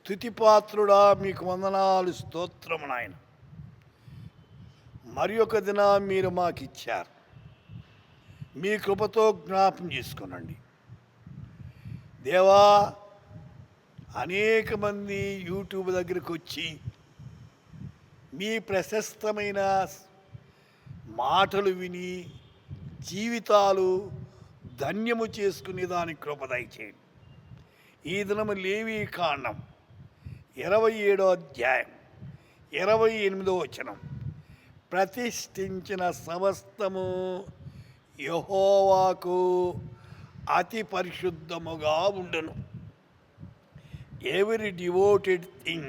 స్తుతిపాత్రుడా మీకు వందనాలు, స్తోత్రము నాయన. మరి ఒక దిన మీరు మాకు ఇచ్చారు. మీ కృపతో జ్ఞాపం చేసుకునండి దేవా. అనేక మంది యూట్యూబ్ దగ్గరికి వచ్చి మీ ప్రశస్తమైన మాటలు విని జీవితాలు ధన్యము చేసుకునే దానికి కృప దయచేయండి. ఈ దినము లేవి కాండం 27వ అధ్యాయం 28వ వచనం, ప్రతిష్ఠించిన సమస్తము యెహోవాకు అతి పరిశుద్ధముగా ఉండును. Every devoted thing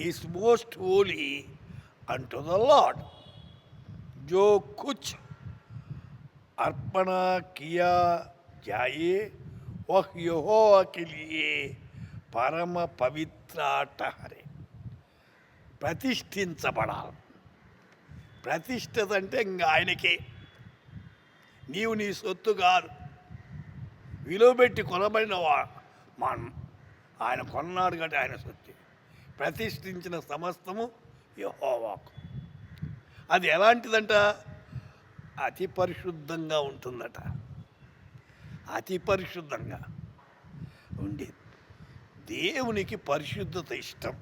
is most holy unto the Lord. जो कुछ अर्पणा किया जाए वह यहोवा के लिए పరమ పవిత్ర ठहरे. ప్రతిష్ఠించబడాలి. ప్రతిష్ఠత అంటే ఇంకా ఆయనకే. నీవు నీ సొత్తు కాదు, విలువ పెట్టి కొనబడిన ఆయన కొన్నాడు కాబట్టి ఆయన సొత్తు. ప్రతిష్ఠించిన సమస్తము యెహోవాకు. అది ఎలాంటిదంట? అతి పరిశుద్ధంగా ఉంటుందట. అతి పరిశుద్ధంగా ఉండేది. దేవునికి పరిశుద్ధత ఇష్టం.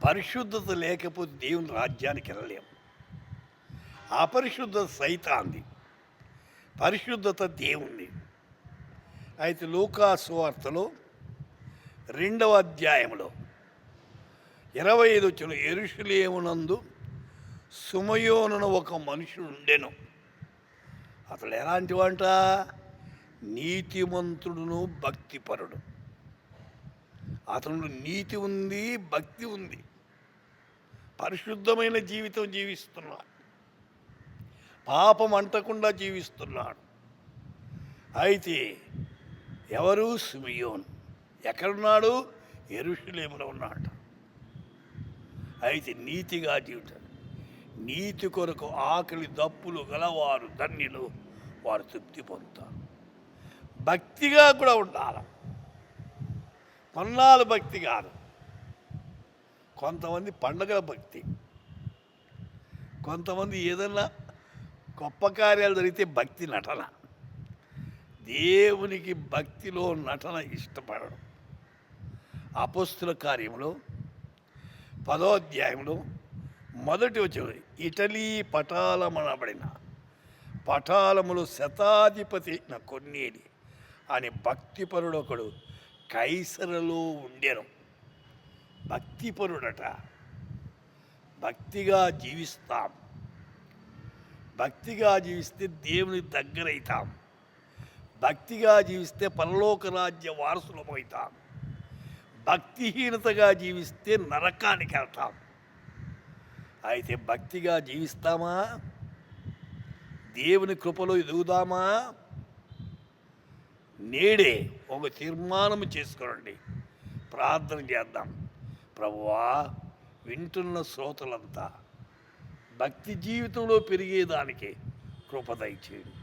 పరిశుద్ధత లేకపోతే దేవుని రాజ్యానికి వెళ్ళలేము. అపరిశుద్ధత సైతాంది, పరిశుద్ధత దేవుణ్ణి. అయితే లూకా సువార్తలో 2వ అధ్యాయంలో 25 వచ్చిన, యెరూషలేమునందు సుమయోనును ఒక మనుషుడు ఉండెను. అతడు ఎలాంటి వంట? నీతిమంతుడును భక్తిపరుడు. అతను నీతి ఉంది, భక్తి ఉంది, పరిశుద్ధమైన జీవితం జీవిస్తున్నాడు, పాపం అంటకుండా జీవిస్తున్నాడు. అయితే ఎవరు? సిమియోను. ఎక్కడున్నాడు? యెరూషలేములో ఉన్నాడు. అయితే నీతిగా జీవితం, నీతి కొరకు ఆకలి దప్పులు గలవారు ధన్యులు, వారు తృప్తి పొందుతారు. భక్తిగా కూడా ఉండాలి. కొన్నాళ్ళు భక్తి కాదు. కొంతమంది పండగల భక్తి, కొంతమంది ఏదన్నా గొప్ప కార్యాలు జరిగితే భక్తి నటన. దేవునికి భక్తిలో నటన ఇష్టపడడం. అపోస్తుల కార్యంలో 10వ అధ్యాయంలో 1వ వచనం, ఇటలీ పటాలమనబడిన పటాలములు శతాధిపతి కొన్నేలి అని భక్తిపరుడు ఒకడు కైసరలో ఉండెను. భక్తిపరుడట. భక్తిగా జీవిస్తాం. భక్తిగా జీవిస్తే దేవుని దగ్గరైతాం. భక్తిగా జీవిస్తే పరలోక రాజ్య వారసులమవుతాం. భక్తిహీనతగా జీవిస్తే నరకానికి వెళ్తాం. అయితే భక్తిగా జీవిస్తామా? దేవుని కృపలో ఎదుగుదామా? నేడే ఒక తీర్మానం చేసుకోండి. ప్రార్థన చేద్దాం. ప్రభువా, వింటున్న శ్రోతలంతా భక్తి జీవితంలో పెరిగేదానికి కృప దయచేయండి.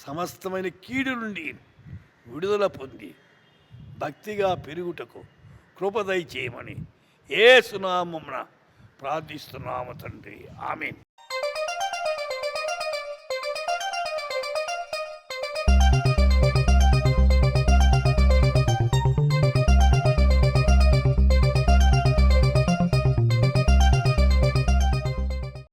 సమస్తమైన కీడు నుండి విడుదల పొంది భక్తిగా పెరుగుటకు కృప దయచేయమని యేసు నామమున ప్రార్థిస్తున్నాము తండ్రి. ఆమేన్.